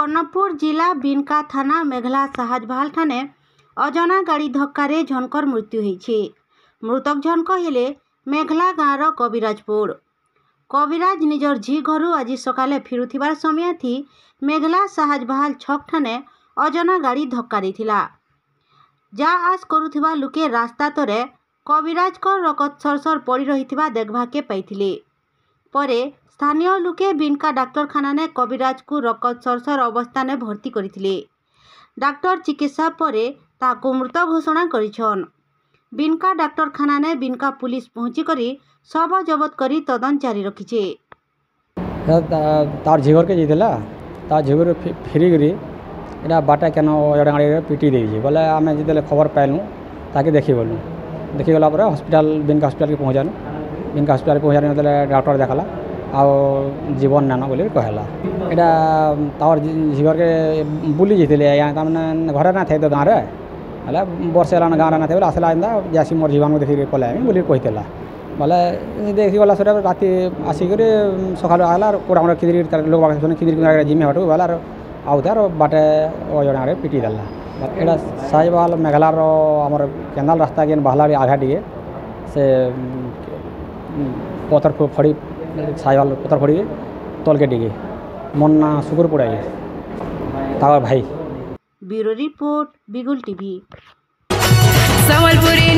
बर्णपुर जिला बिनका थाना मेघला साहाजभाल ठाणे अजना गाड़ी धक्कार झनकर मृत्यु होईछि। मृतक झनक हेले मेघला गाँवर कविराजपुर। कविराज निजर झी घर आज सकाले फिरुथिबार समय थी मेघला साहाजभाल छक ठाणे अजना गाड़ी धक्का देथिला। जा आस करुथिबा लुके रास्ता तरे कविराज को रकत सरसर पड़ी रहिथिबा देखभाके पाइथिले। परे स्थानीय लुके बिनका डाक्तरखाना ने कविराज को रकत सरसर अवस्था ने भर्ती करथिले। डाक्टर चिकित्सा परे ताको मृत घोषणा करिछन। बिनका डाक्तरखाना ने बिनका पुलिस पहुंची करी शव जबत करी तदंत जारी रखिछे। तार झिगर के जितला तार झिगर फेरी गरी एटा बाटा केन गाड़ी पिटी देइछे बोले आमे जितले खबर पाइलु ताके देखि गलु। देखि गला पर हॉस्पिटल बिनका हॉस्पिटल के पहुंचानु। बिनका हॉस्पिटल पहुंचाने मतलब डॉक्टर देखला आ जीवन नाना बोले कहला। एटा तार झिगर के बुली जितले या तमने घर ना थे तो गाँव रे हला वर्ष एलान गाँव ना थे बोले आसला इंदा जासी मोर जीवन देखि पले बोली कहितला बोले देखि गला सरा राति आसी करे सकाल आला कोड़ा कोड़ा खिदरी लोग बाग सुने खिदरी जिमे हटो वाला आउ तार बाटे ओजणा रे पिटी दला। एटा साहिवाल मेघलार हमर केनाल रास्ता के बहला आघा दिए से पत्थर फड़ी साहिवाल पत्थर फड़ी तल के डिगे मन्ना सुगर पड़ाई तार भाई। ब्यूरो रिपोर्ट बिगुल टीवी। संबलपुरी